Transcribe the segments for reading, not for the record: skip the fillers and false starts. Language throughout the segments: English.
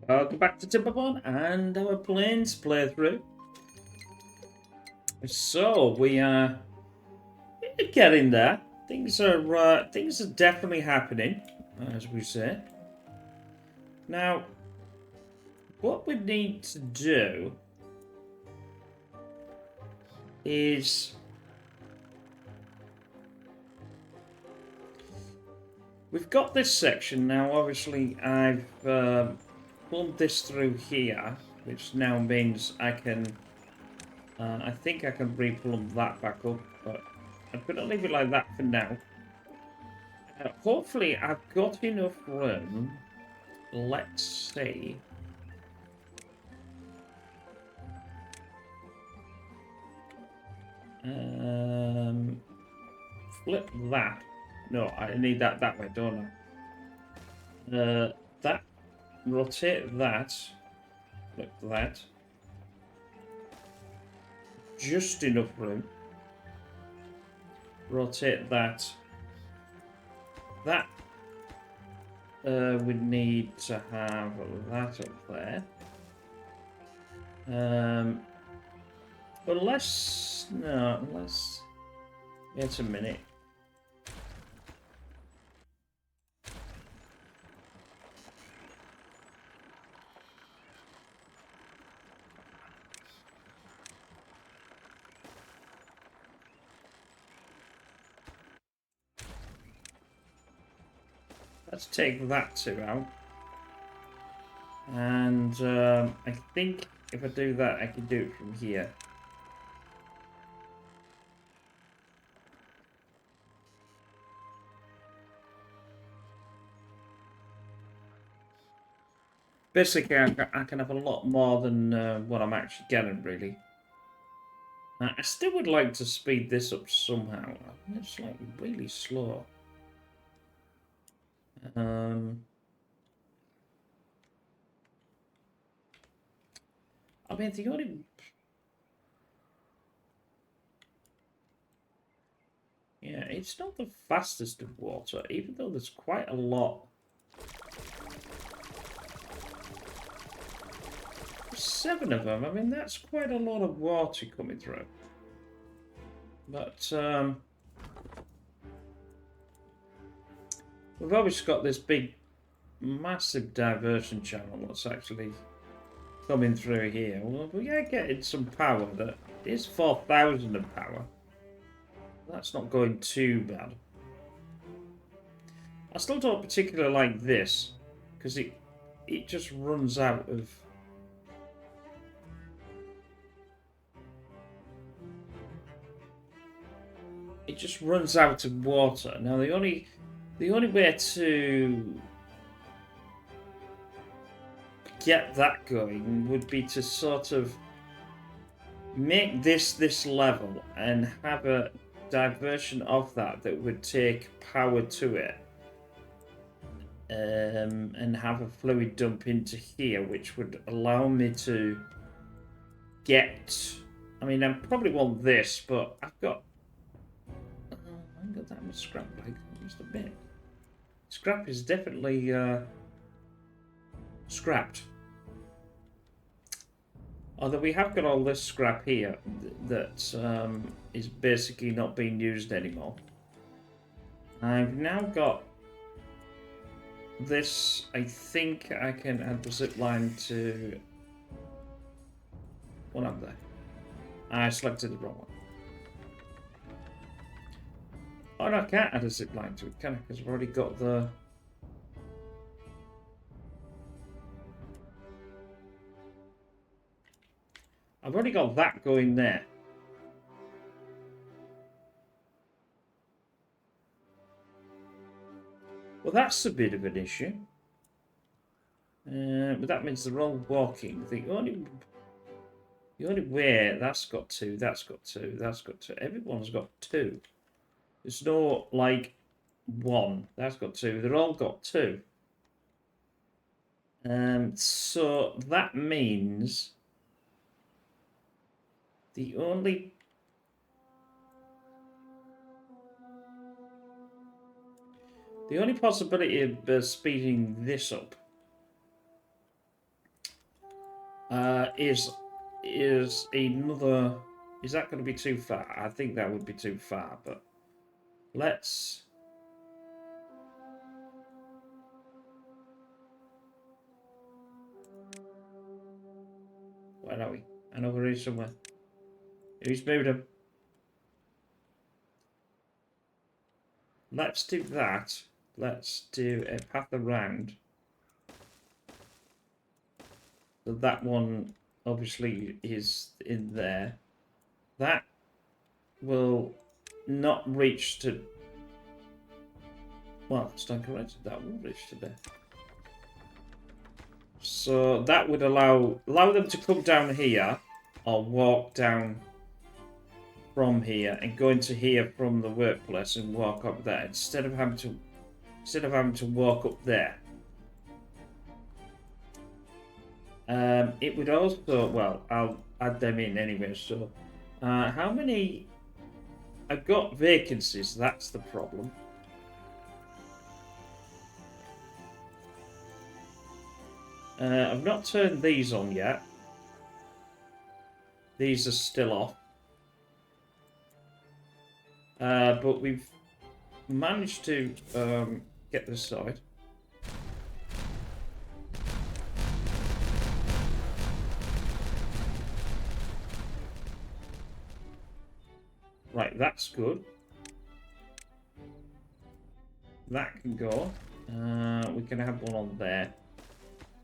Welcome back to Timberborn and our planes playthrough. So we are getting there. Things are definitely happening, as we say. Now, what we need to do is we've got this section now. Obviously, I've plumbed this through here, which now means I can. I think I can re-plumb that back up, but I'm going to leave it like that for now. Hopefully, I've got enough room. Let's see. Flip that. No, I need that way, don't I? That. Rotate that. Flip that. Just enough room. Rotate that. That. We need to have that up there. Unless... Wait a minute. Let's take that two out. And I think if I do that, I can do it from here. Basically, I can have a lot more than what I'm actually getting, really. I still would like to speed this up somehow. It's like really slow. I mean, the only... Yeah, it's not the fastest of water, even though there's quite a lot. 7 of them. I mean, that's quite a lot of water coming through. But we've obviously got this big, massive diversion channel that's actually coming through here. Well, we are getting some power that is 4,000 of power. That's not going too bad. I still don't particularly like this because it just runs out of... It just runs out of water. Now the only way to get that going would be to sort of make this level and have a diversion of that would take power to it, and have a fluid dump into here, which would allow me to get... I mean, I probably want this, but I've got... I haven't got that much scrap, like, just a bit. Scrap is definitely scrapped. Although we have got all this scrap here that is basically not being used anymore. I've now got this. I think I can add the zip line to one up there. I selected the wrong one. Oh no, I can't add a zip line to it, can I? Because I've already got the... I've already got that going there. Well, that's a bit of an issue. But that means they're all walking. The only way... That's got 2, that's got 2, that's got 2. Everyone's got 2. There's no, like, 1. That's got 2. They're all got 2. So that means... The only possibility of speeding this up is another. Is that going to be too far? I think that would be too far, but let's. Where are we? I know we're here somewhere. Who's moved him? Let's do that. Let's do a path around. So that one obviously is in there. That will not reach to. Well, stand corrected. That will reach to there. So that would allow them to come down here, or walk down from here and go into here from the workplace and walk up there instead of having to walk up there. It would also, well, I'll add them in anyway. So, how many? I've got vacancies. That's the problem. I've not turned these on yet. These are still off. But we've managed to get this side. Right, that's good. That can go. We can have one on there.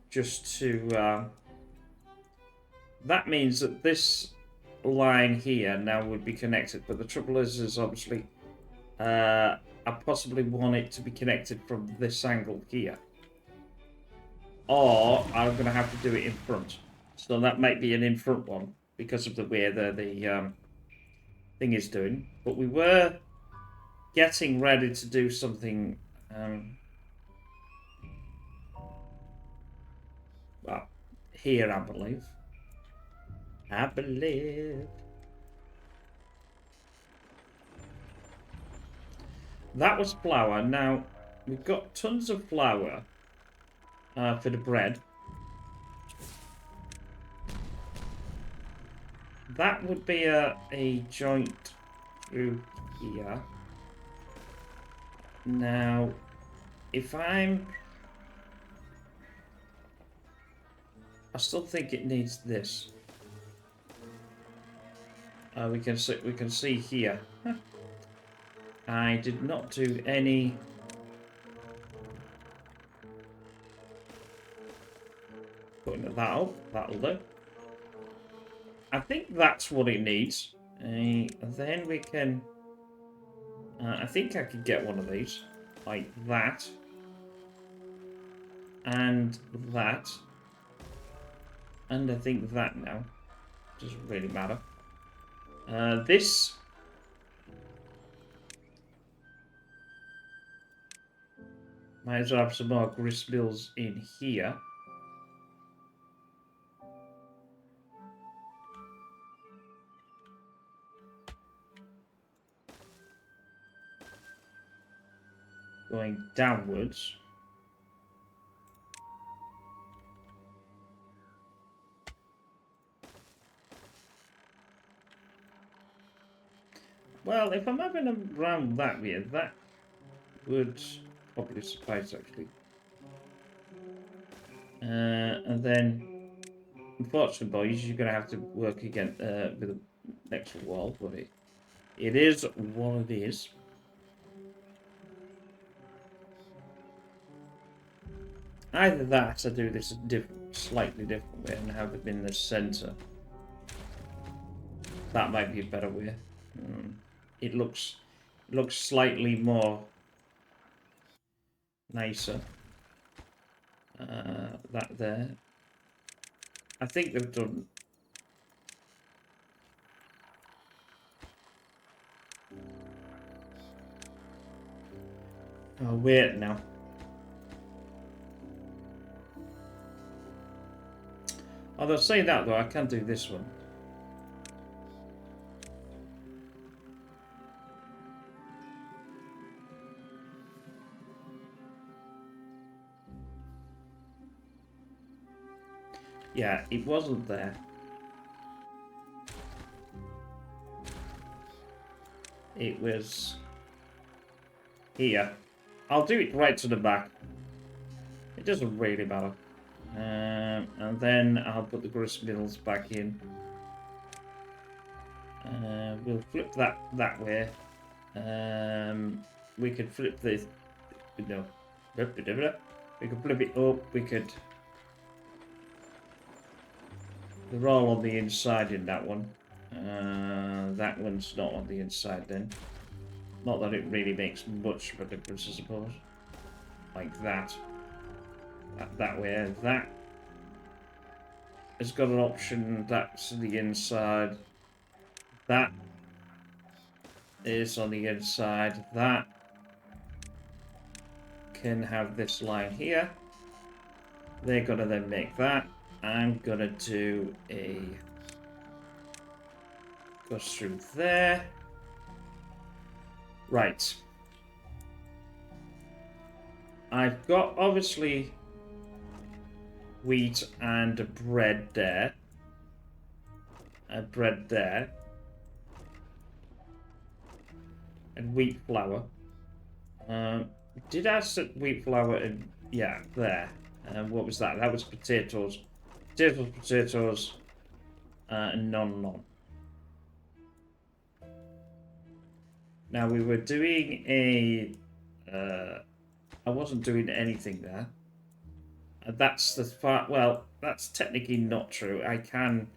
Just to... that means that this line here now would be connected. But the trouble is obviously... I possibly want it to be connected from this angle here. Or I'm going to have to do it in front. So that might be an in front one. Because of the way the thing is doing. But we were getting ready to do something... well, here I believe. I believe. That was flour. Now, we've got tons of flour for the bread. That would be a joint through here. Now, if I still think it needs this. We can see here. I did not do any. Putting that up. That'll do. I think that's what it needs. Then we can. I think I could get one of these like that, and that. And I think that now doesn't really matter. This might as well have some more grist mills in here. Going downwards. Well, if I'm having them round that way, that would probably suffice, actually. And then, unfortunately, boys, you're going to have to work again with an extra wall, but it is what it is. Either that, or do this a slightly different way and have it in the centre. That might be a better way. It looks slightly more nicer. That there. I think they've done. Oh wait now. Although saying that though, I can do this one. Yeah, it wasn't there. It was here. I'll do it right to the back. It doesn't really matter. And then I'll put the grist mills back in. We'll flip that way. We could flip this. No. We could flip it up. We could. They're all on the inside in that one. That one's not on the inside then. Not that it really makes much of a difference, I suppose. Like that. That way. That has got an option. That's the inside. That is on the inside. That can have this line here. They're gonna then make that. I'm gonna do a goes through there. Right. I've got obviously wheat and a bread there. A bread there. And wheat flour. Did I set wheat flour in? Yeah, there. What was that? That was potatoes. Potatoes, and none. Now we were doing a. I wasn't doing anything there. That's the part. Well, that's technically not true. I can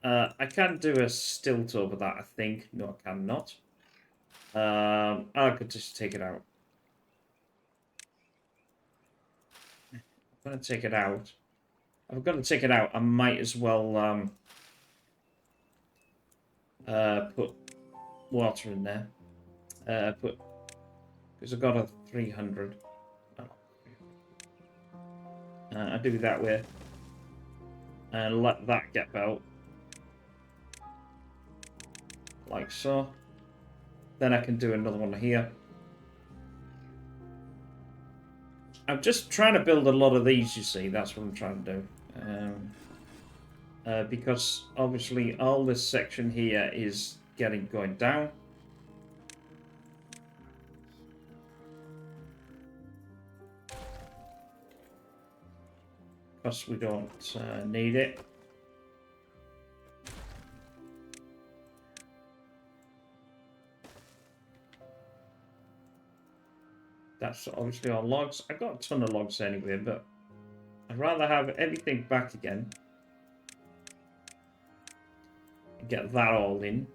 do a stilt over that. I think. No, I cannot. I could just take it out. I'm gonna take it out. If I'm gonna take it out, I might as well put water in there. Because I've got a 300. Oh. I do it that way. And let that get built. Like so. Then I can do another one here. I'm just trying to build a lot of these, you see. That's what I'm trying to do. Because obviously all this section here is going down. Because we don't need it. That's obviously all logs. I've got a ton of logs anyway, but I'd rather have everything back again. Get that all in.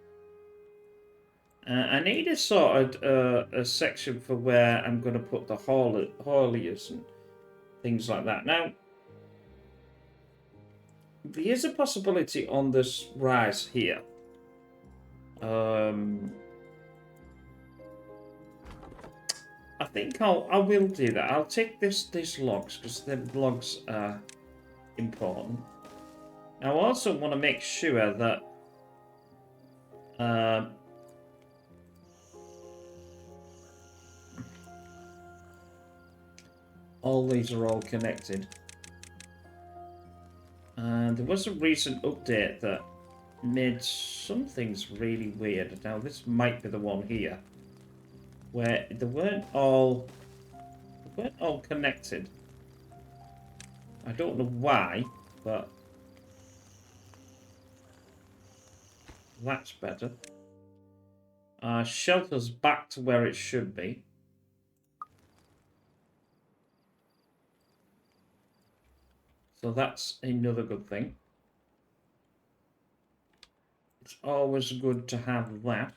I need a sort of a section for where I'm going to put the hauliers and things like that. Now, there is a possibility on this rise here. I think I will do that. I'll take these logs because the logs are important. I also want to make sure that all these are all connected. And there was a recent update that made some things really weird. Now this might be the one here, where they weren't all connected. I don't know why, but that's better. Shelter's back to where it should be. So that's another good thing. It's always good to have that.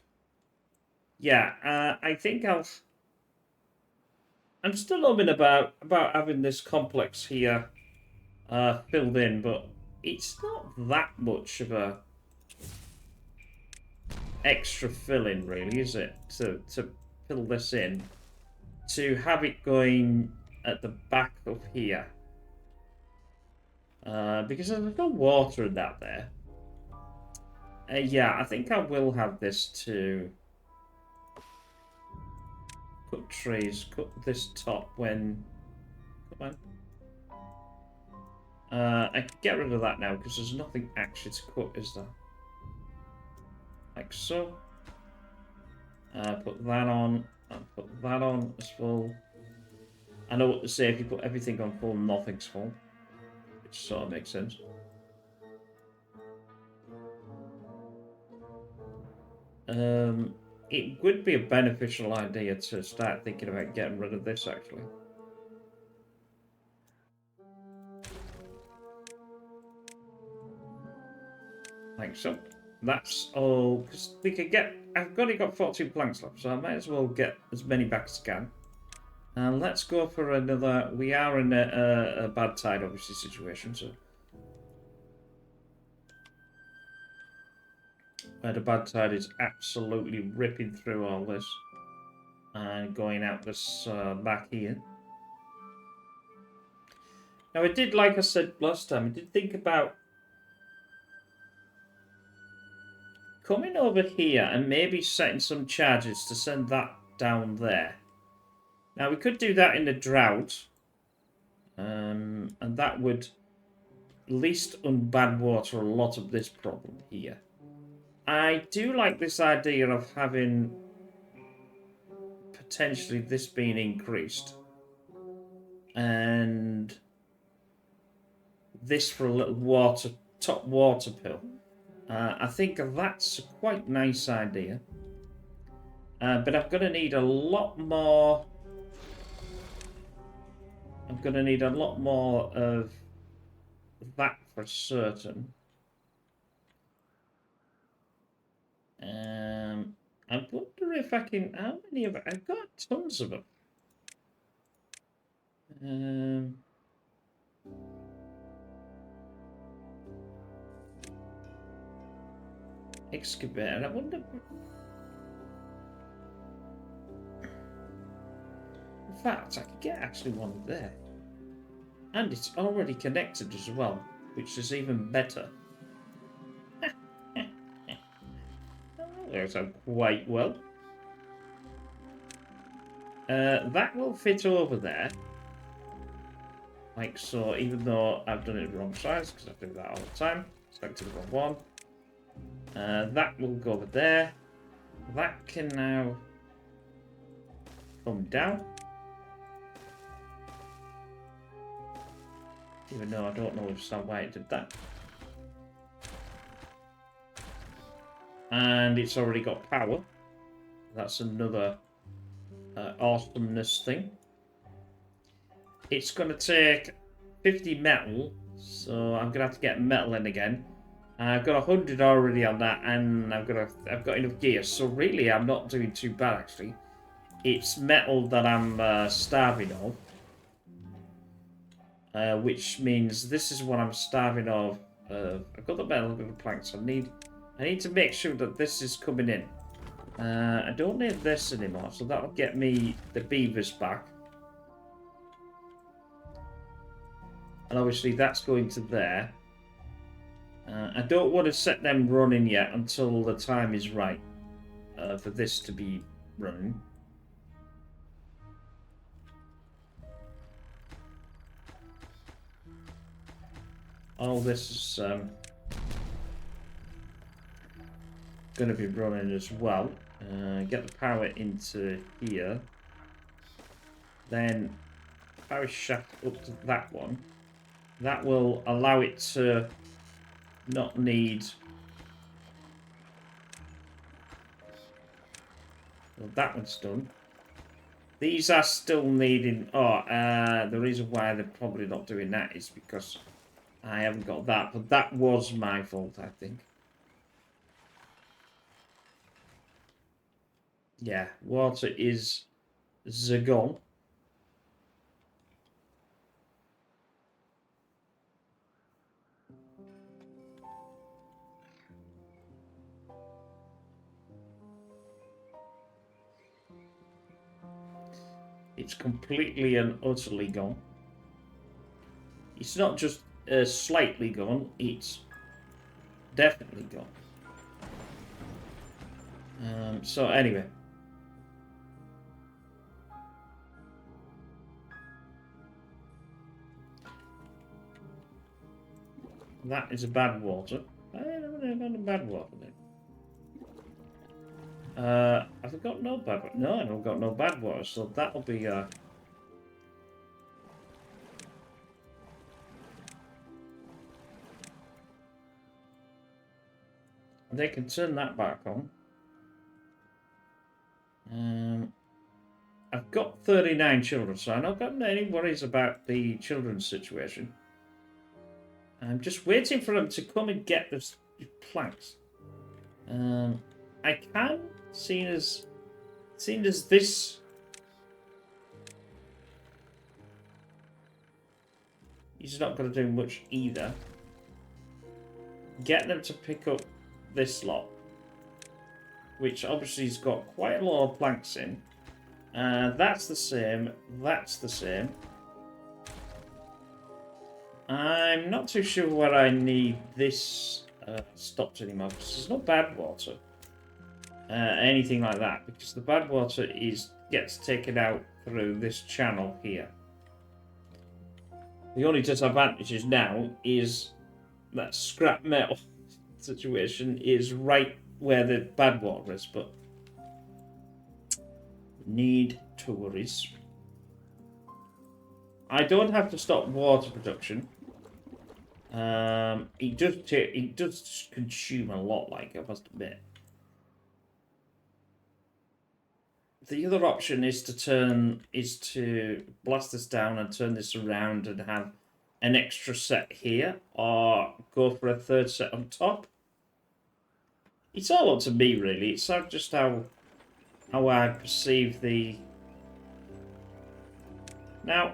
Yeah, I think I'm still umming about having this complex here filled in, but it's not that much of a extra fill-in, really, is it? To fill this in, to have it going at the back of here, because there's no water in that there. Yeah, I think I will have this to cut trees, cut this top when. Come I can get rid of that now because there's nothing actually to cut, is there? Like so. Put that on, and put that on as full. I know what to say, if you put everything on full, nothing's full. Which sort of makes sense. It would be a beneficial idea to start thinking about getting rid of this, actually. Like so. That's all, because we could get... I've only got 14 planks left, so I might as well get as many back as I can. And let's go for another... We are in a bad tide, obviously, situation, so... Where the bad tide is absolutely ripping through all this. And going out this back here. Now, I did, like I said last time, I did think about coming over here and maybe setting some charges to send that down there. Now, we could do that in the drought. And that would at least unbad water a lot of this problem here. I do like this idea of having potentially this being increased. And this for a little top water pill. I think that's a quite nice idea. But I'm going to need a lot more... I'm going to need a lot more of that for certain. I wonder if I can... How many of it? I've got tons of them. Excavator. I wonder... In fact, I could get actually one there. And it's already connected as well, which is even better. That works out quite well. That will fit over there. Like so, even though I've done it the wrong size, because I do that all the time. Selected the wrong one. That will go over there. That can now come down. Even though I don't know why it did that. And it's already got power. That's another awesomeness thing. It's going to take 50 metal, so I'm going to have to get metal in again. I've got 100 already on that, and I've got enough gear. So really, I'm not doing too bad actually. It's metal that I'm starving of, which means this is what I'm starving of. I've got the metal, I've got the planks. I need to make sure that this is coming in. I don't need this anymore, so that'll get me the beavers back. And obviously that's going to there. I don't want to set them running yet until the time is right for this to be running. All this is going to be running as well. Get the power into here. Then power shaft up to that one. That will allow it to not need... Well, that one's done. These are still needing... Oh, the reason why they're probably not doing that is because I haven't got that. But that was my fault, I think. Yeah, water is gone. It's completely and utterly gone. It's not just slightly gone, it's definitely gone. So anyway. That is a bad water. I don't know about the bad water then. Have I got no bad water? No, I've got no bad water, so that'll be they can turn that back on. I've got 39 children, so I've not got any worries about the children's situation. I'm just waiting for them to come and get the planks. I can, seeing as this, he's not going to do much either. Get them to pick up this lot, which obviously has got quite a lot of planks in. That's the same. That's the same. I'm not too sure where I need this stopped anymore, because there's no bad water. Anything like that, because the bad water gets taken out through this channel here. The only disadvantages now is that scrap metal situation is right where the bad water is, but need to worries. I don't have to stop water production. It does consume a lot, like I must admit. The other option is to blast this down and turn this around and have an extra set here, or go for a third set on top. It's all up to me, really. It's just how I perceive the. Now,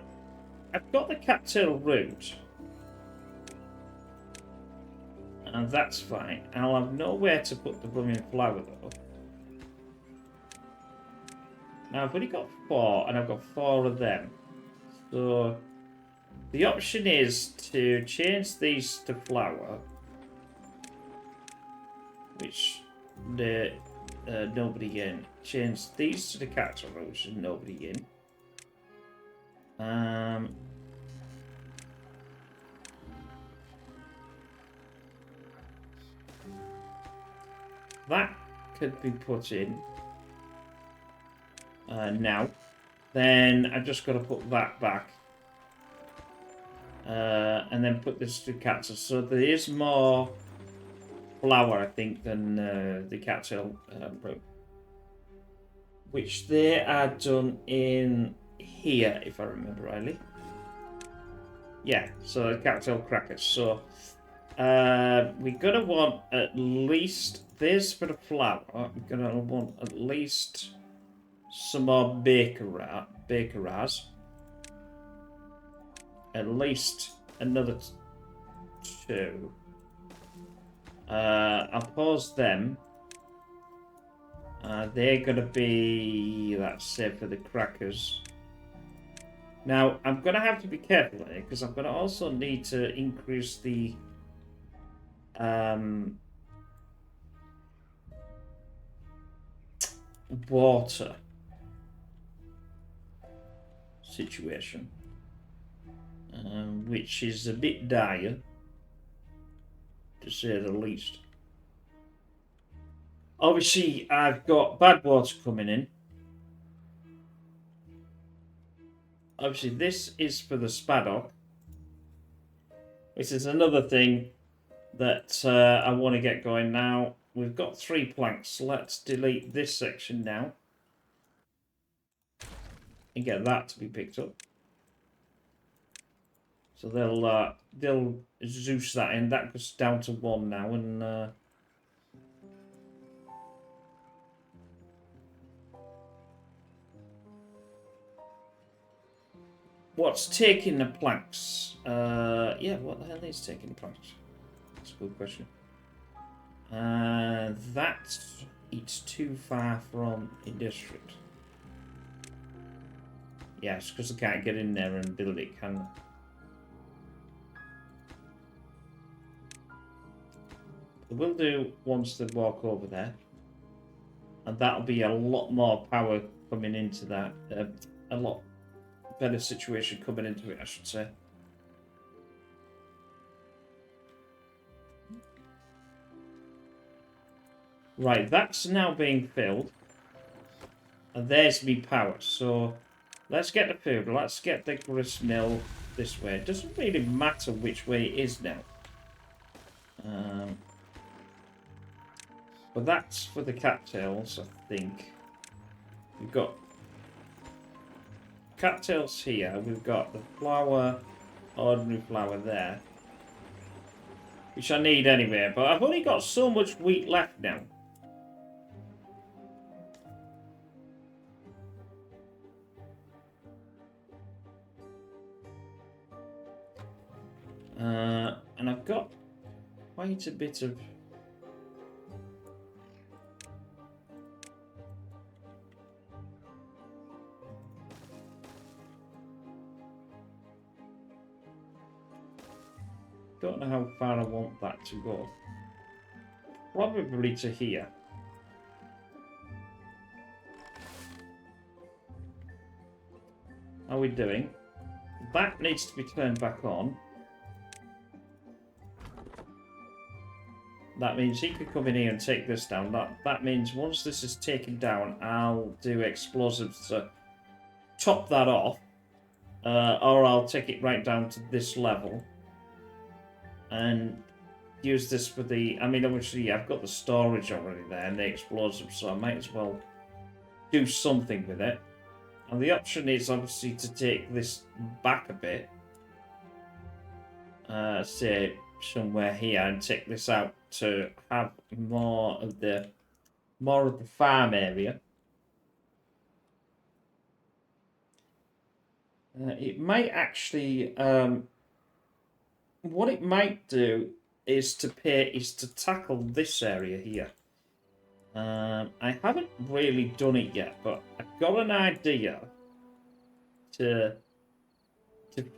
I've got the cattail root, and that's fine. I'll have nowhere to put the blooming flower though. Now I've only got 4, and I've got 4 of them. So the option is to change these to flower, which nobody in. Change these to the cattail root, which is nobody in. That could be put in now. Then I've just got to put that back. And then put this to cattail. So there is more flower, I think, than the cattail root. Which they are done in here, if I remember rightly. Yeah, so the cattail crackers. So we're going to want at least this for the flour. We're going to want at least some more bakeras. At least another 2. I'll pause them. They're going to be, let's say, for the crackers. Now, I'm going to have to be careful here, because I'm going to also need to increase the water situation, which is a bit dire, to say the least. Obviously, I've got bad water coming in. Obviously, this is for the spaddock. This is another thing that I want to get going now. We've got 3 planks. Let's delete this section now and get that to be picked up. So they'll Zeus that in. That goes down to 1 now, and what's taking the planks? Yeah, what the hell is taking the planks? That's a good question. It's too far from a district. Yes, because I can't get in there and build it, can I? We'll do once they walk over there, and that'll be a lot more power coming into that. A lot better situation coming into it, I should say. Right, that's now being filled. And there's me power. So let's get the food. Let's get the grist mill this way. It doesn't really matter which way it is now. But that's for the cattails, I think. We've got cattails here. We've got the flour, ordinary flour there. Which I need anyway. But I've only got so much wheat left now. And I've got quite a bit of... Don't know how far I want that to go. Probably to here. How are we doing? That needs to be turned back on. That means he could come in here and take this down. That means once this is taken down, I'll do explosives to top that off. Or I'll take it right down to this level. And use this for the... I mean, obviously, I've got the storage already there and the explosives, so I might as well do something with it. And the option is, obviously, to take this back a bit. Say, somewhere here, and take this out to have more of the farm area. It might actually... what it might do is to tackle this area here. I haven't really done it yet, but I've got an idea to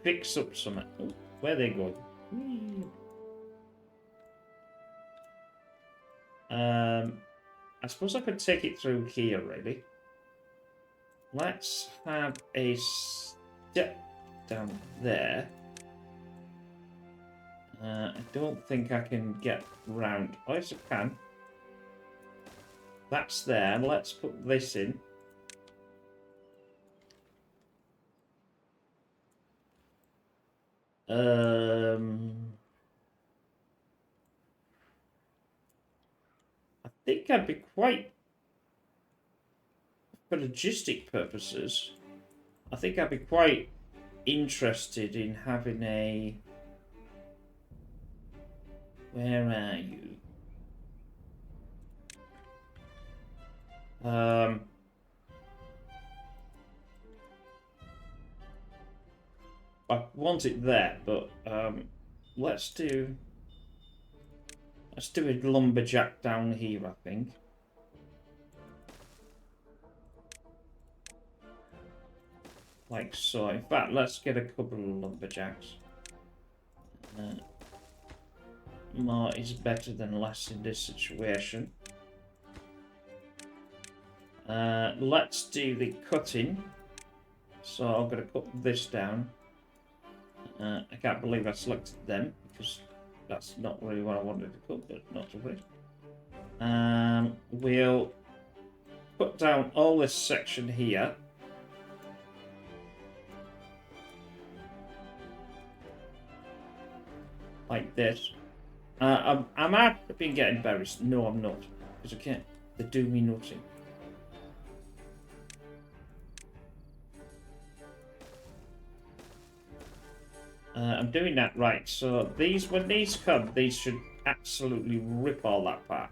fix up some... Oh, where are they going? I suppose I could take it through here, really. Let's have a step down there. I don't think I can get round. Oh, yes, I can. That's there. Let's put this in. I think I'd be quite, for logistic purposes, I think I'd be quite interested in having a... Where are you? I want it there, but let's do a lumberjack down here, I think. Like so. In fact, let's get a couple of lumberjacks. More is better than less in this situation. Let's do the cutting. So I'm going to cut this down. I can't believe I selected them because that's not really what I wanted to cut, but not to worry. We'll put down all this section here. Like this. Am I been getting berries? No, I'm not. Because I can't. They do me nothing. I'm doing that right. So these, when these come, these should absolutely rip all that apart.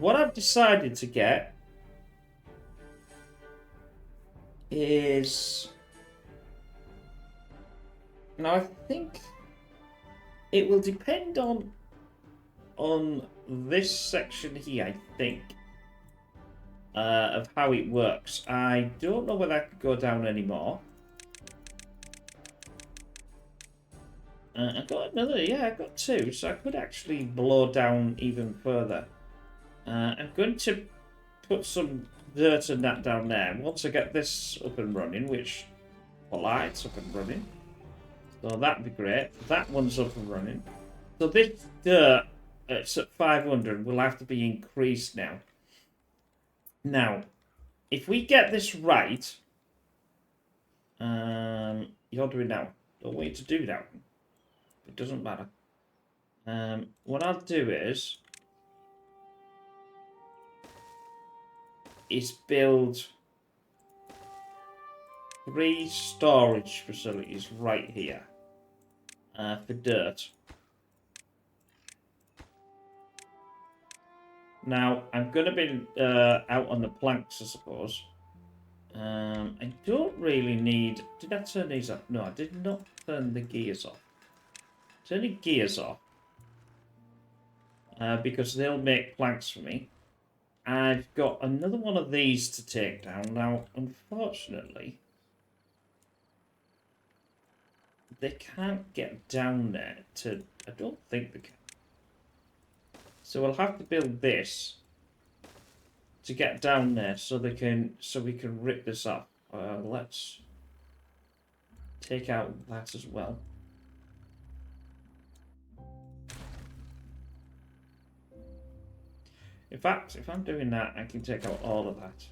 What I've decided to get is... Now I think it will depend on this section here, I think, of how it works. I don't know whether I could go down anymore. I've got another, yeah, I've got two, so I could actually blow down even further. I'm going to put some dirt and that down there. Once I get this up and running, which, voila, it's up and running. So that'd be great. That one's up and running. So this dirt it's at 500. Will have to be increased now. Now, if we get this right, you're doing now. Don't wait to do that. It doesn't matter. What I'll do is build 3 storage facilities right here for dirt. Now, I'm going to be out on the planks, I suppose. I don't really need... Did I turn these off? No, I did not turn the gears off. Turn the gears off. Because they'll make planks for me. I've got another one of these to take down. Now, unfortunately, they can't get down there to... I don't think they can. So we'll have to build this to get down there so we can rip this up. Let's take out that as well. In fact, if I'm doing that, I can take out all of that.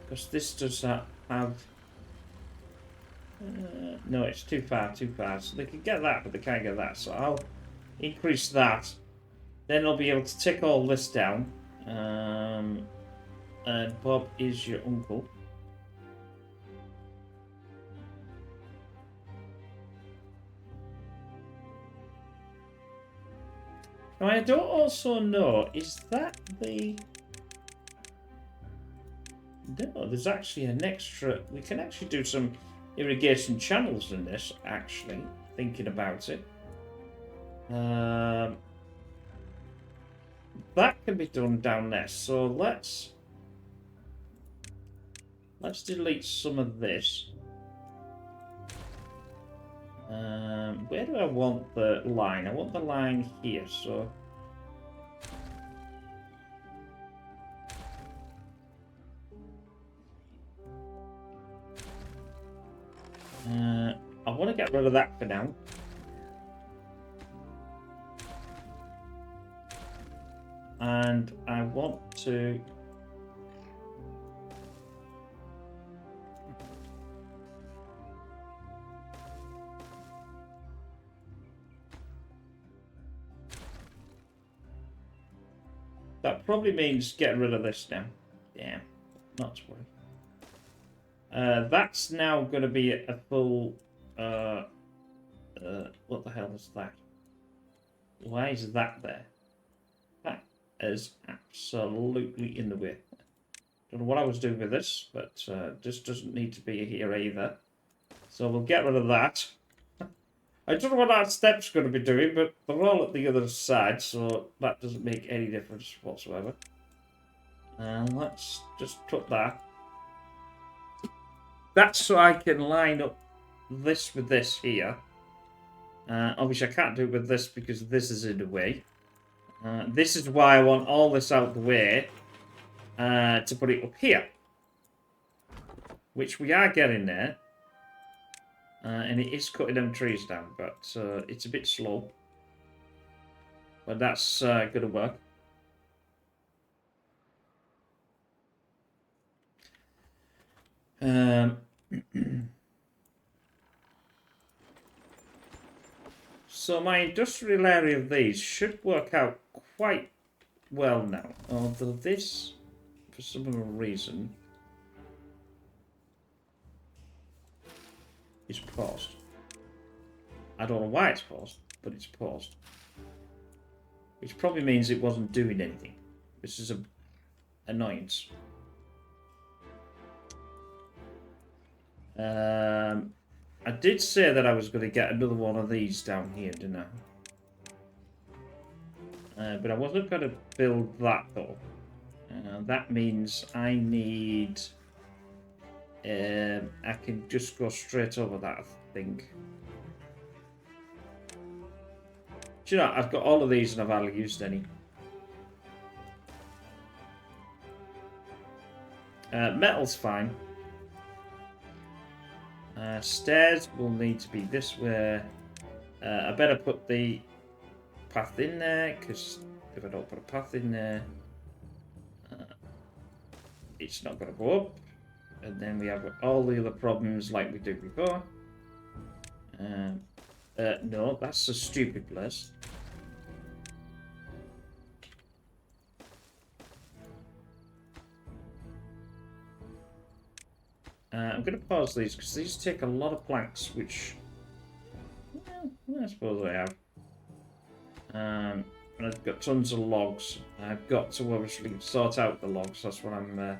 Because this does not have... no, it's too far. So they can get that, but they can't get that. So I'll increase that. Then I'll be able to take all this down. And Bob is your uncle. Now, I don't also know, is that the... No, there's actually an extra... We can actually do some irrigation channels in this, actually, thinking about it. That can be done down there, so let's delete some of this. Where do I want the line? I want the line here, so... I want to get rid of that for now. And I want to... That probably means getting rid of this now. Yeah, not to worry. That's now going to be a full... what the hell is that? Why is that there? That is absolutely in the way. Don't know what I was doing with this, but this doesn't need to be here either. So we'll get rid of that. I don't know what that step's going to be doing, but they're all at the other side, so that doesn't make any difference whatsoever. And let's just put that. That's so I can line up this with this here. Obviously, I can't do it with this because this is in the way. This is why I want all this out of the way to put it up here. Which we are getting there. And it is cutting them trees down, but it's a bit slow. But that's going to work. So my industrial area of these should work out quite well now. Although this, for some reason, is paused. I don't know why it's paused, but it's paused. Which probably means it wasn't doing anything. This is an annoyance. I did say that I was going to get another one of these down here, didn't I? But I wasn't going to build that though. That means I need... I can just go straight over that, I think. Do you know, I've got all of these and I've hardly used any. Metal's fine. Stairs will need to be this way I better put the path in there, because if I don't put a path in there, it's not going to go up. And then we have all the other problems like we did before. No, that's a stupid place. I'm going to pause these because these take a lot of planks, which, well, I suppose I have. And I've got tons of logs. I've got to obviously sort out the logs. That's what I'm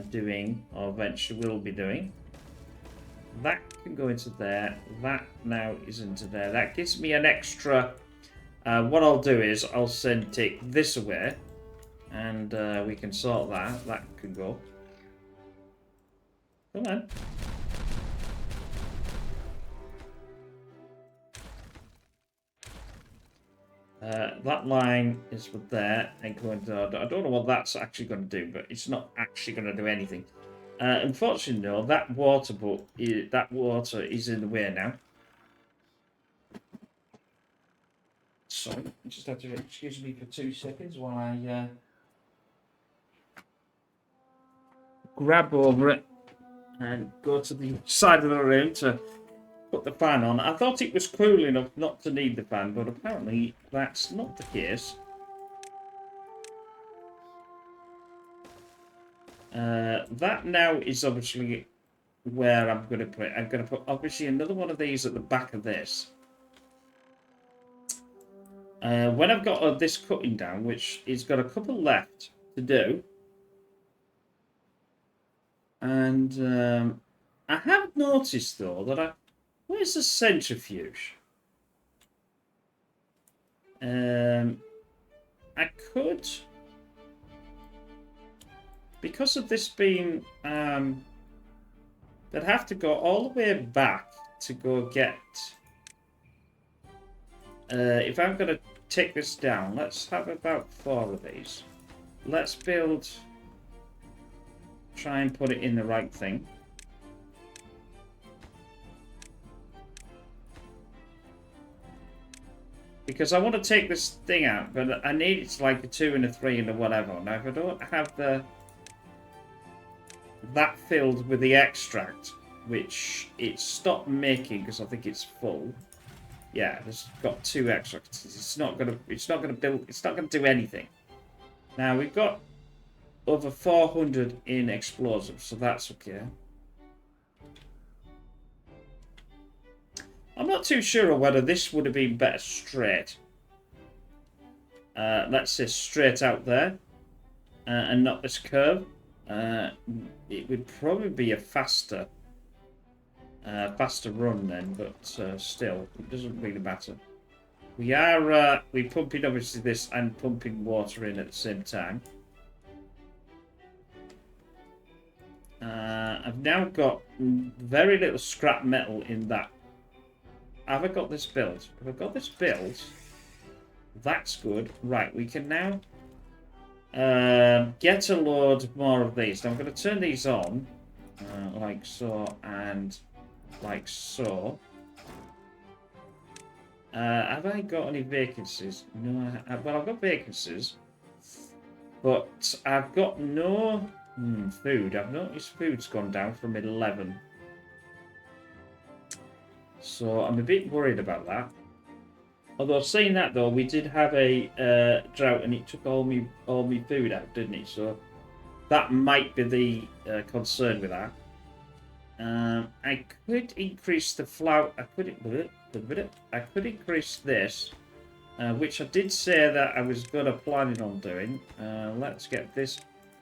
doing, or eventually will be doing. That can go into there. That now is into there. That gives me an extra. What I'll do is I'll take this away, and we can sort that. That can go. Come on. That line is for there and going to. I don't know what that's actually going to do, but it's not actually going to do anything. Unfortunately, though, that water is in the way now. So you just have to excuse me for 2 seconds while I grab over it and go to the side of the room to put the fan on. I thought it was cool enough not to need the fan, but apparently that's not the case. That now is obviously where I'm going to put it. I'm going to put obviously another one of these at the back of this. When I've got this cutting down, which is got a couple left to do, and I have noticed though that where's the centrifuge? I could, because of this being, they'd have to go all the way back to go get. If I'm going to take this down, let's have about 4 of these. Let's build. Try and put it in the right thing. Because I want to take this thing out, but I need it's like a 2 and a 3 and a whatever. Now, if I don't have that filled with the extract, which it stopped making because I think it's full. Yeah, it's got 2 extracts. It's not gonna do anything. Now we've got over 400 in explosives, so that's okay. I'm not too sure whether this would have been better straight. Let's say straight out there, and not this curve. It would probably be a faster run then, but still, it doesn't really matter. We're pumping obviously this and pumping water in at the same time. I've now got very little scrap metal in that. Have I got this built? Have I got this built? That's good. Right, we can now get a load more of these. Now I'm going to turn these on, like so and like so. Have I got any vacancies? No, well, I've got vacancies, but I've got no food. I've noticed food's gone down from 11. So I'm a bit worried about that. Although saying that though, we did have a drought and it took all me food out, didn't it? So that might be the concern with that. I could increase the flour. I could increase this, which I did say that I was planning on doing. Let's get this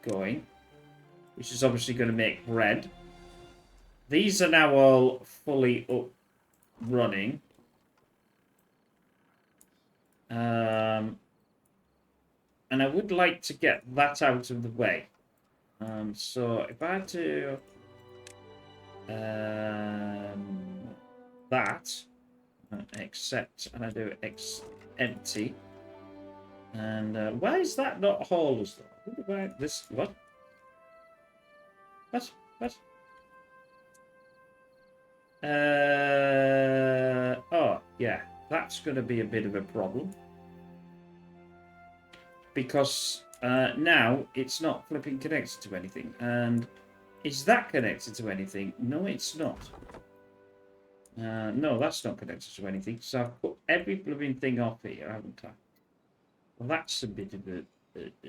going, which is obviously going to make bread. These are now all fully up running. And I would like to get that out of the way. So if I do that, except, and I do empty, and why is that not haulers though? This what? Oh. Yeah, that's going to be a bit of a problem. Because now it's not flipping connected to anything. And is that connected to anything? No, it's not. No, that's not connected to anything. So I've put every blooming thing off here, haven't I? Well, that's a bit of a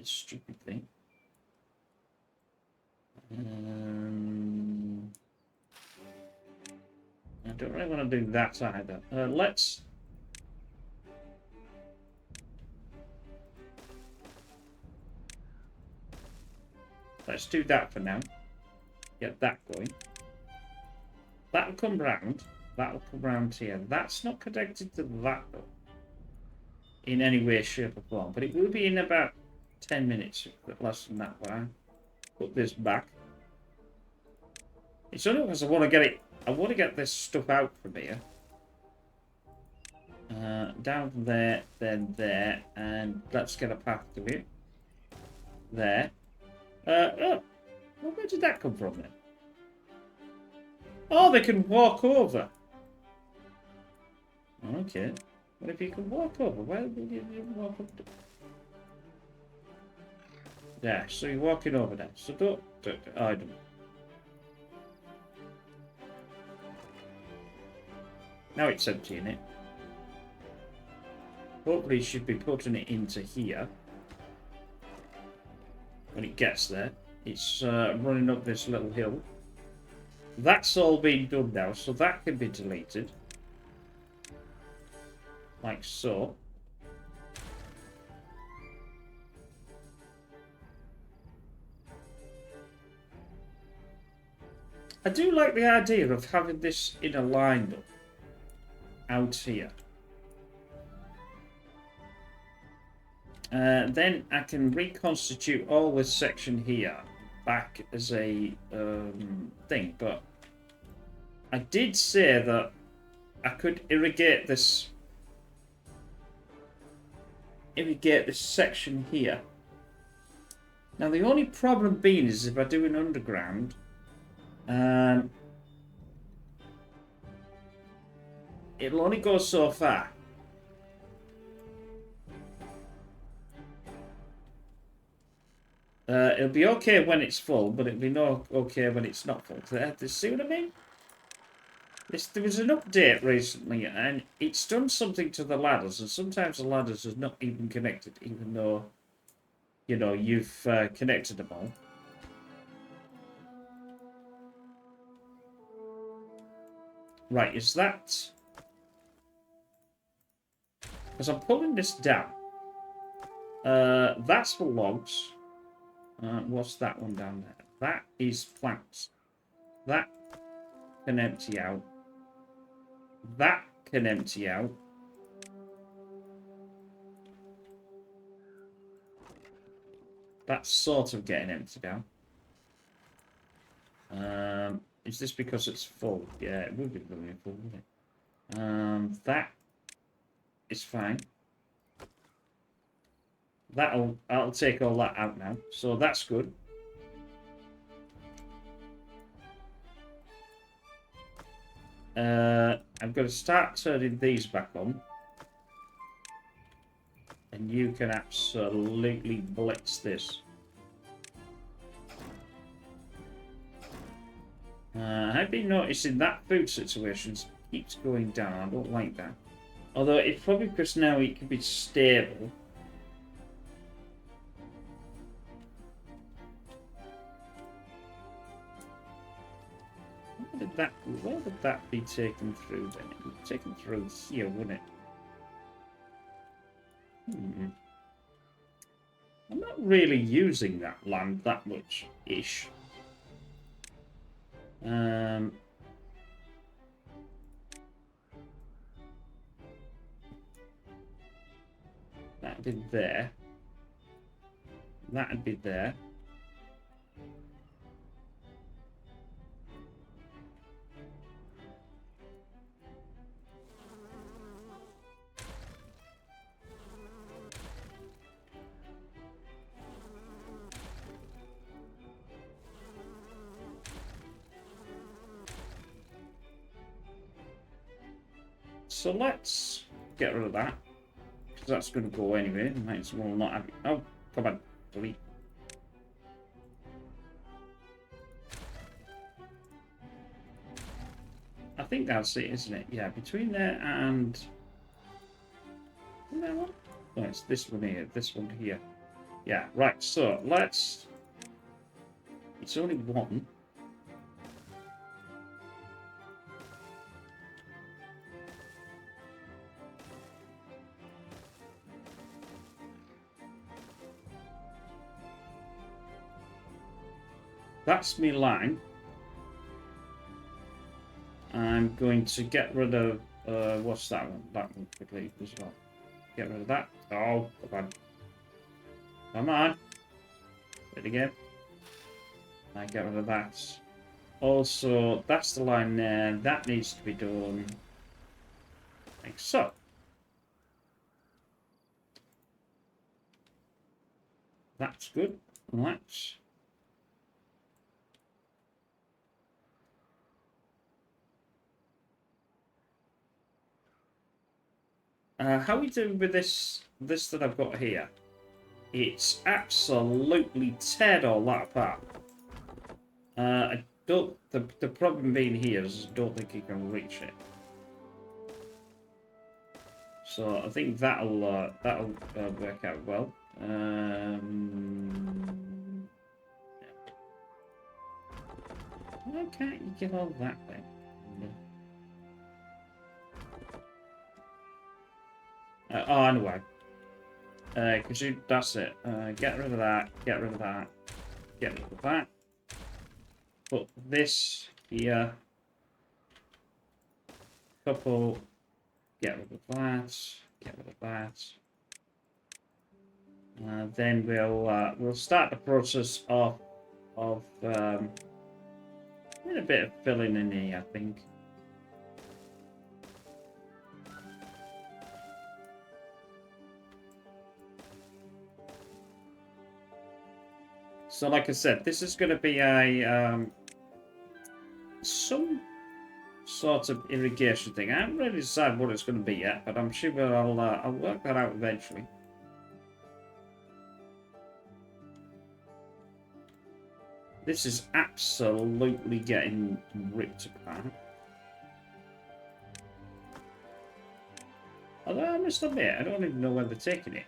stupid thing. I don't really want to do that either. Let's do that for now. Get that going. That'll come round. That'll come round here. That's not connected to that though. In any way, shape or form. But it will be in about 10 minutes. Less than that when I put this back. It's only because I want to get it. I want to get this stuff out from here. Down from there, then there, and let's get a path to it. There. Oh, well, where did that come from then? Oh, they can walk over. Okay. What if you can walk over? Where did you walk up to? Yeah, so you're walking over there. So don't I don't. Now it's emptying it. Hopefully you should be putting it into here. When it gets there. It's running up this little hill. That's all been done now, so that can be deleted. Like so. I do like the idea of having this in a line though. Out here. Then I can reconstitute all this section here back as a thing, but I did say that I could irrigate this section here. Now the only problem being is if I do an underground, it'll only go so far. It'll be okay when it's full, but it'll be no okay when it's not full. See what I mean? There was an update recently, and it's done something to the ladders, and sometimes the ladders are not even connected, even though, you know, you've connected them all. Right, is that... Because I'm pulling this down. That's for logs. What's that one down there? That is plants. That can empty out. That can empty out. That's sort of getting emptied out. Is this because it's full? Yeah, it would be really full, wouldn't it? That is fine. I'll take all that out now. So that's good. I'm going to start turning these back on. And you can absolutely blitz this. I've been noticing that food situation keeps going down. I don't like that. Although it's probably because now it can be stable. Where would that be taken through then? It would be taken through here, wouldn't it? I'm not really using that land that much-ish. That'd be there. That'd be there. so let's get rid of that. Because that's going to go anyway. Might as well not have it. Oh, come on. Delete. I think that's it, isn't it? Yeah, between there and... That one? No, it's this one here. This one here. Yeah, right. So, let's... It's only one. That's me line. I'm going to get rid of what's that one? That one quickly as well. Get rid of that. Oh, come on. Come on. Hit again. I get rid of that. Also, that's the line there. That needs to be done. Like so. That's good. Let's... how are we doing with this that I've got here? It's absolutely teared all that apart. I don't. The problem being here is I don't think you can reach it. So I think that'll work out well. Why can't you get all that then? Oh, anyway. Because that's it. Get rid of that, get rid of that, get rid of that. Put this here. Couple. Get rid of that, get rid of that. Then we'll start the process of a bit of filling in here, I think. So, like I said, this is going to be a some sort of irrigation thing. I haven't really decided what it's going to be yet, but I'm sure I'll work that out eventually. This is absolutely getting ripped apart. Although I must admit, I don't even know where they're taking it.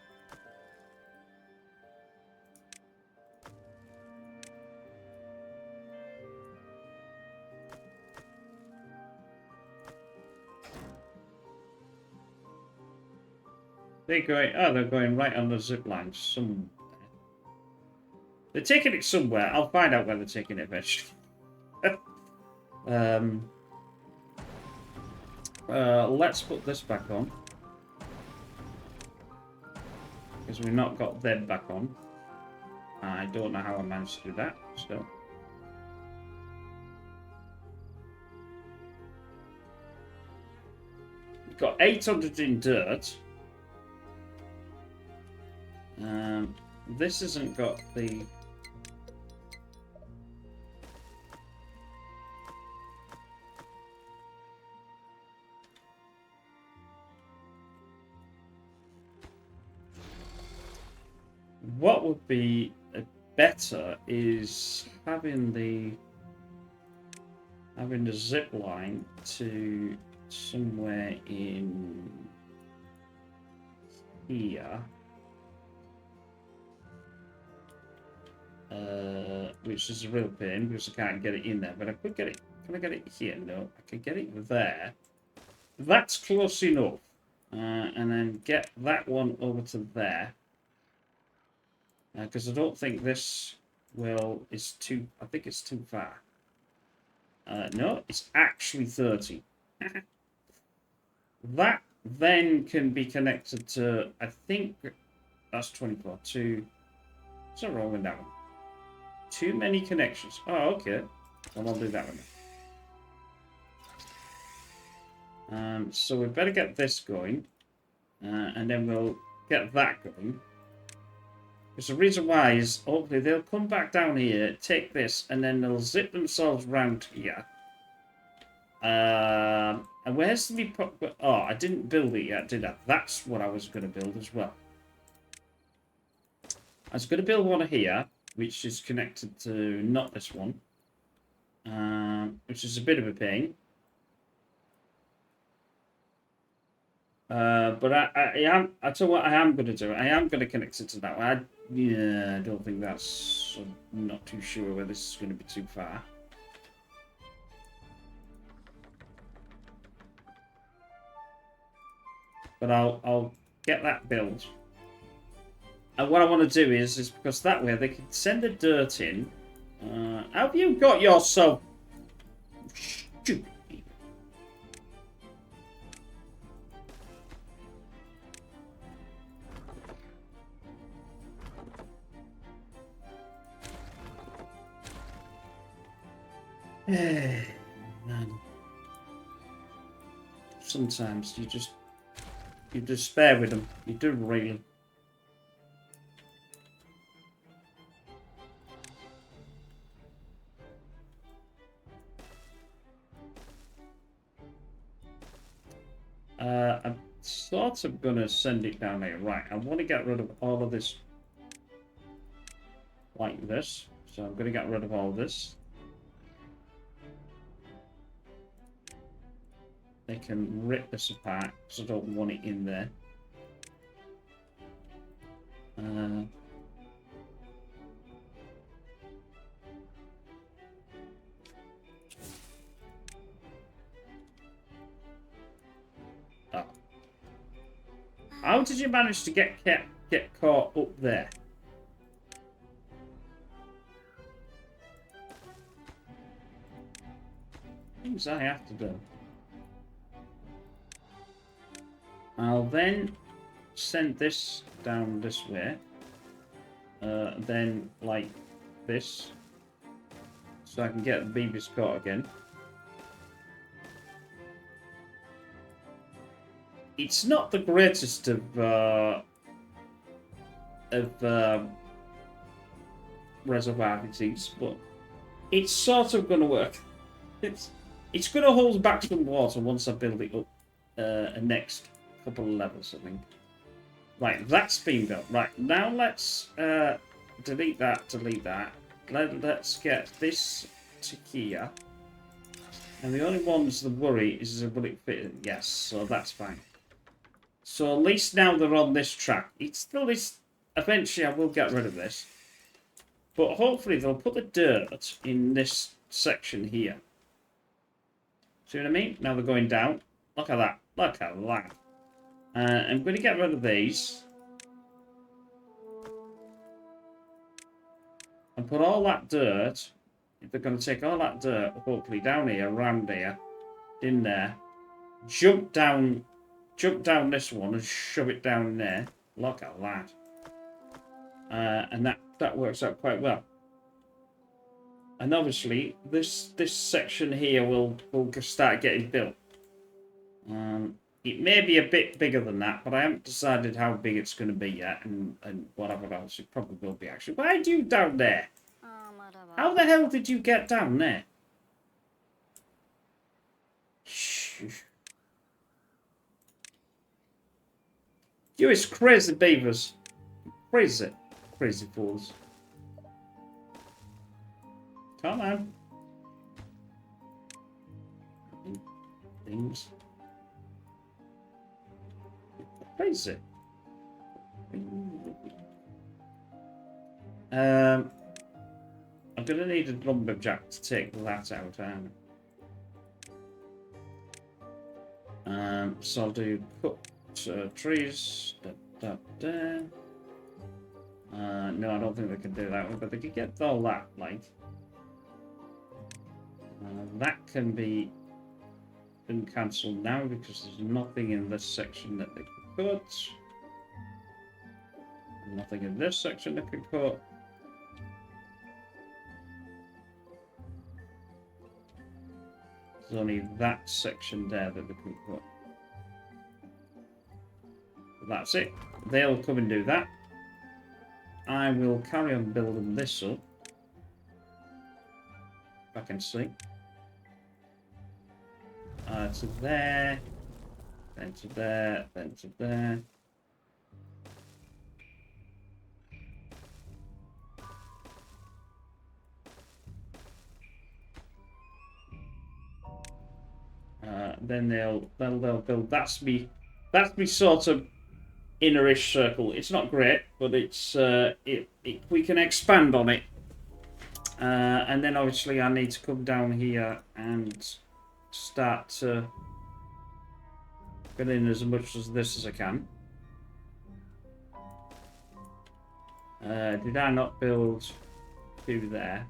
They're going right on the zip line somewhere. They're taking it somewhere. I'll find out where they're taking it eventually. Let's put this back on. Because we've not got them back on. I don't know how I managed to do that, still. We've got 800 in dirt. This hasn't got the... What would be better is having the zip line to somewhere in here. Which is a real pain because I can't get it in there, but I could get it. Can I get it here? No, I can get it there. That's close enough. And then get that one over to there. Because I don't think this is too... I think it's too far. No, it's actually 30. That then can be connected to... I think that's 24. What's wrong with that one? Too many connections. Oh, okay. Well, I'll do that one. So we better get this going. And then we'll get that going. Because the reason why is, hopefully, they'll come back down here, take this, and then they'll zip themselves round here. And where's the... Oh, I didn't build it yet, did I? That's what I was going to build as well. I was going to build one here, which is connected to not this one. Which is a bit of a pain. But I tell you what I am going to do. I am going to connect it to that one. I don't think that's... I'm not too sure where this is going to be too far. But I'll get that built. And what I want to do is because that way they can send the dirt in. Have you got yourself stupid? Man. Sometimes you despair with them. You do really. I'm sort of gonna send it down here. Right, I want to get rid of all of this like this. So I'm gonna get rid of all this. They can rip this apart because I don't want it in there. Oh. How did you manage to get caught up there? Things I have to do. I'll then send this down this way. Then like this. So I can get the beavers caught again. It's not the greatest of reservoir disease, but it's sort of going to work. It's going to hold back some water once I build it up next couple of levels, I think. Right, that's been built. Right, now let's delete that. Let's get this to here. And the only ones that worry is will it fit? Yes, so that's fine. So at least now they're on this track. It's still this. Eventually I will get rid of this. But hopefully they'll put the dirt in this section here. See what I mean? Now they're going down. Look at that. Look at that. I'm going to get rid of these. And put all that dirt. They're going to take all that dirt, hopefully down here, around here, in there. Jump down this one and shove it down there. Look at that. And that works out quite well. And obviously, this section here will start getting built. It may be a bit bigger than that, but I haven't decided how big it's going to be yet, and whatever else it probably will be actually. Why are you down there? How the hell did you get down there? You is crazy beavers. Crazy. Crazy fools. Come on. Things. Crazy. I'm gonna need a lumberjack to take that out, aren't I? So I'll do cut trees. No, I don't think they can do that one, but they can get all that, like. That can be cancelled now because there's nothing in this section that they can cut. Nothing in this section that can cut. There's only that section there that they can cut. But that's it. They'll come and do that. I will carry on building this up. If I can see. to there, then to there, then to there. Then they'll build. That's me sort of innerish circle. It's not great, but it's we can expand on it. And then obviously I need to come down here and start to get in as much as this as I can. Did I not build 2 there?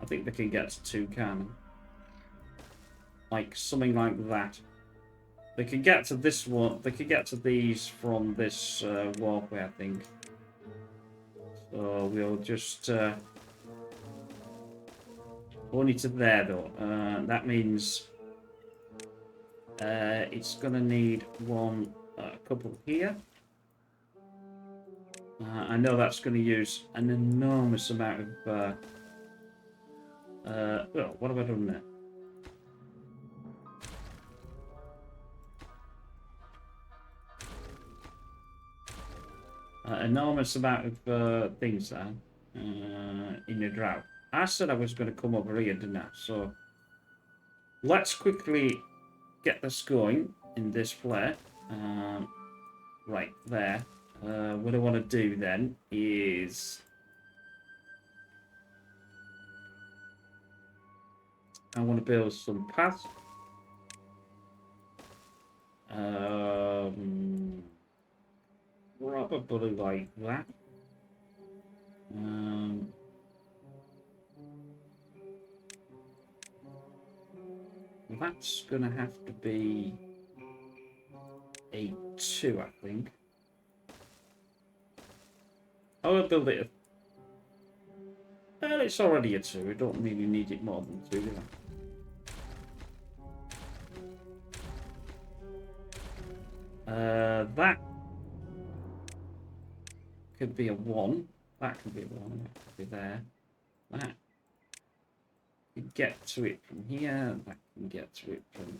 I think they can get to 2, can like something like that. They can get to this one. They can get to these from this walkway, I think. So we'll just only to there though. That means it's gonna need a couple here. I know that's going to use an enormous amount of. Well, what have I done there? Enormous amount of things there in the drought. I said I was going to come over here, didn't I? So let's quickly get this going in this flare. Right there. What I want to do then is I want to build some paths. Probably like that. That's gonna have to be a 2, I think. I'll build it. Well, it's already a 2. We don't really need it more than 2, do we? That could be a 1. That could be a 1. That could be there. That can get to it from here. That can get to it from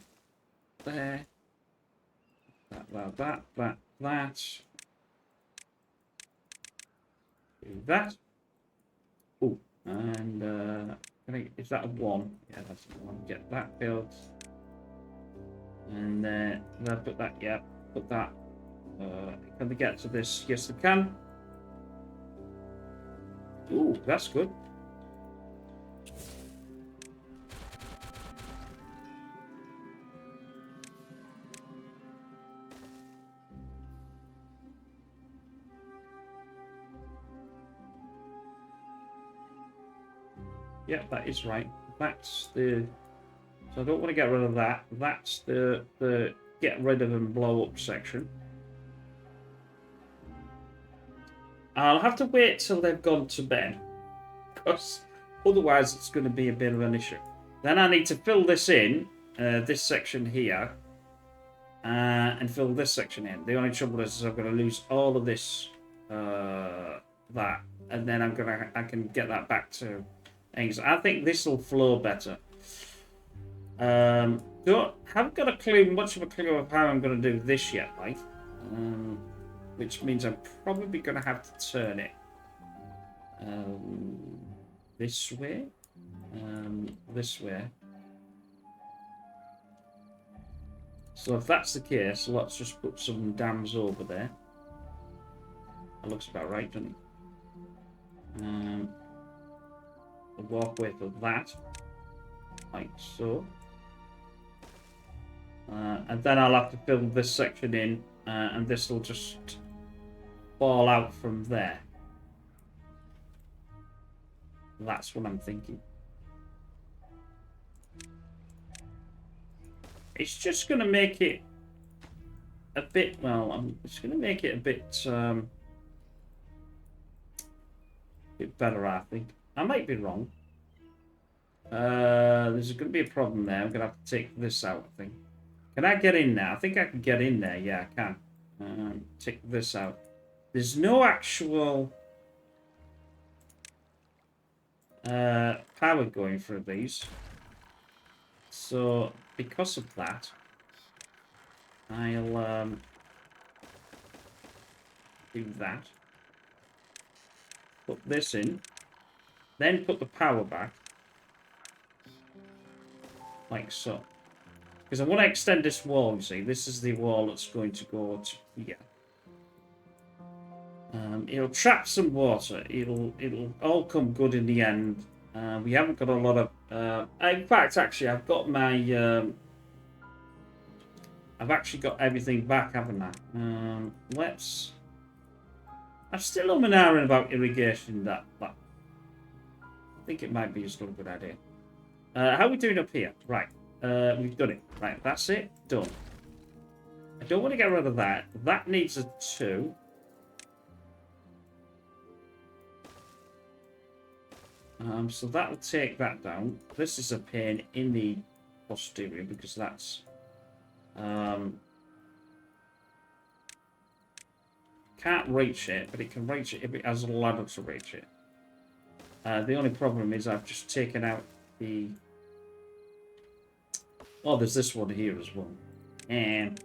there. That. Do that. Oh, and is that a 1? Yeah, that's a 1. Get that built. And then put that. Yeah, put that. Can they get to this? Yes, they can. Ooh, that's good. Yeah, that is right. That's the... So I don't want to get rid of that. That's the get rid of and blow up section. I'll have to wait till they've gone to bed, because otherwise it's going to be a bit of an issue. Then I need to fill this in, this section here, and fill this section in. The only trouble is I'm going to lose all of this, that, and then I can get that back to things. I think this will flow better. Haven't got much of a clue of how I'm going to do this yet, like. Which means I'm probably going to have to turn it this way, this way. So if that's the case, let's just put some dams over there. That looks about right, doesn't it? A walkway for that, like so. And then I'll have to fill this section in, and this will just fall out from there. That's what I'm thinking. It's just going to make it a bit, well, it's going to make it a bit better, I think. I might be wrong. There's going to be a problem there. I'm going to have to take this out, I think. Can I get in there? I think I can get in there. Yeah, I can. Take this out. There's no actual power going through these. So, because of that, I'll do that. Put this in. Then put the power back. Like so. Because I want to extend this wall, you see. This is the wall that's going to go to here. It'll trap some water. It'll all come good in the end. We haven't got a lot of... in fact, actually, I've got my... I've actually got everything back, haven't I? Let's... I'm still umming and ahhing about irrigation that, but I think it might be just not a good idea. How are we doing up here? Right. We've done it. Right, that's it. Done. I don't want to get rid of that. That needs a 2. So that'll take that down. This is a pain in the posterior because that's... can't reach it, but it can reach it if it has a ladder to reach it. The only problem is I've just taken out the... Oh, there's this one here as well. And...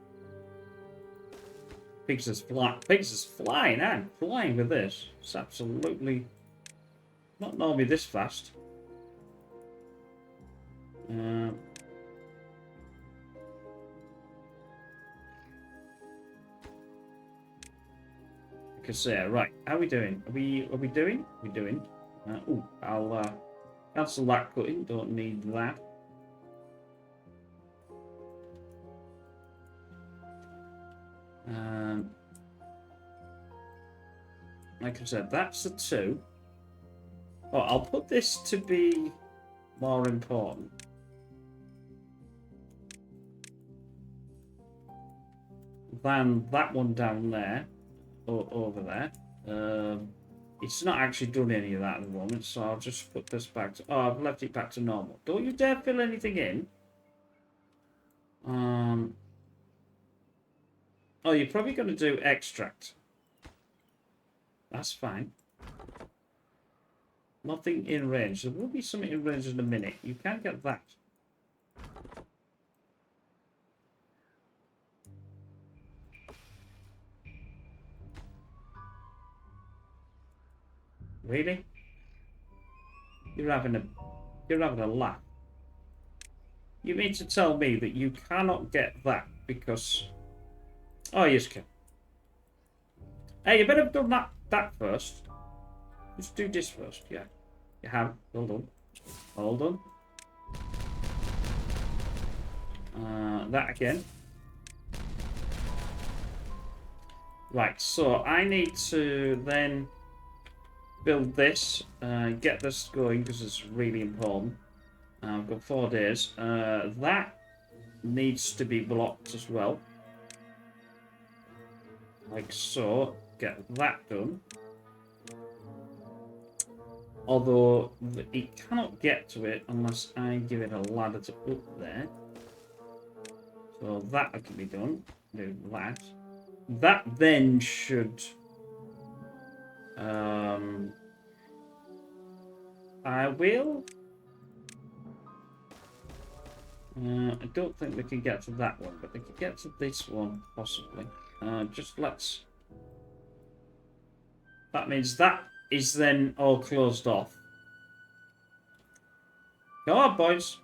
Pigs is flying. I'm flying with this. It's absolutely... Not normally this fast. Like I say, right. How are we doing? Are we doing? We're doing. Oh, I'll cancel that cutting. Don't need that. Like I said, that's a 2. Oh, I'll put this to be more important. Than that one down there, or over there. It's not actually done any of that at the moment, so I'll just put this back to... Oh, I've left it back to normal. Don't you dare fill anything in. Oh, you're probably going to do extract. That's fine. Nothing in range. There will be something in range in a minute. You can get that. Really? You're having a laugh. You mean to tell me that you cannot get that because... Oh, yes, can. Hey, you better have done that first. Let's do this first, yeah. You have. Hold on. Hold on. That again. Right, so I need to then build this, get this going because it's really important. I've got 4 days. That needs to be blocked as well. Like so. Get that done. Although it cannot get to it unless I give it a ladder to up there. So that can be done. Do that. That then should... I will... I don't think they can get to that one, but they can get to this one, possibly. Just let's... That means that is then all closed off. Go on, boys.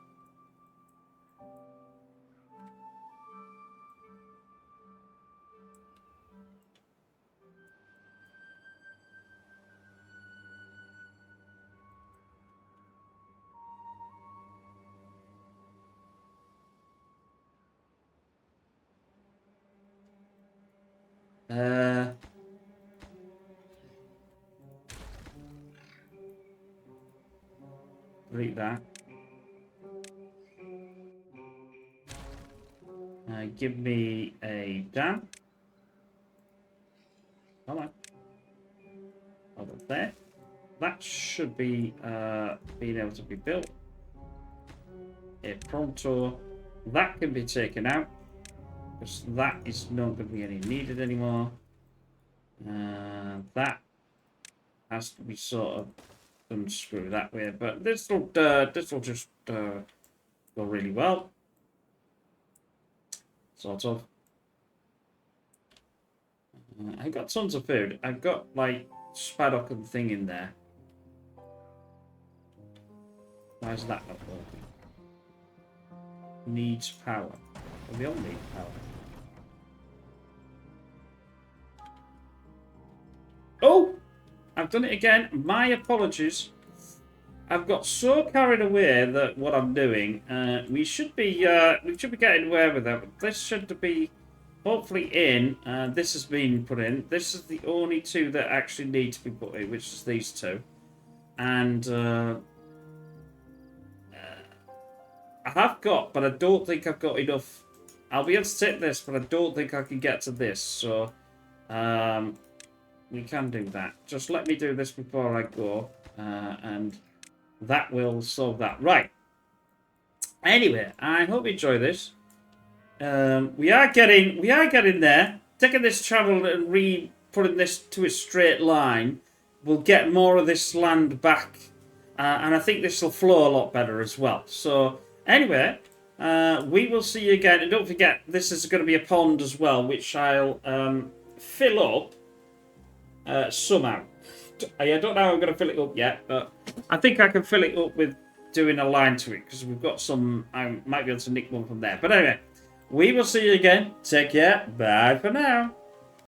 Read that. Give me a dam. Come on. Over there. That should be being able to be built. A pronto. That can be taken out. Because that is not going to be any needed anymore. That has to be sort of unscrew that way. But this will just go go really well. Sort of. I've got tons of food. I've got, like, Spaddock and thing in there. Why is that not working? Needs power. Well, they all need power. Oh! I've done it again. My apologies. I've got so carried away that what I'm doing. We should be getting away with that. But this should be hopefully in. This has been put in. This is the only two that actually need to be put in, which is these two. And I have got, but I don't think I've got enough. I'll be able to take this, but I don't think I can get to this. So we can do that. Just let me do this before I go, and that will solve that. Right. Anyway, I hope you enjoy this. We are getting there. Taking this channel and putting this to a straight line will get more of this land back, and I think this will flow a lot better as well. So anyway, we will see you again. And don't forget, this is going to be a pond as well, which I'll fill up somehow. I don't know how I'm going to fill it up yet, but I think I can fill it up with doing a line to it, because we've got some. I might be able to nick one from there. But anyway, we will see you again. Take care. Bye for now.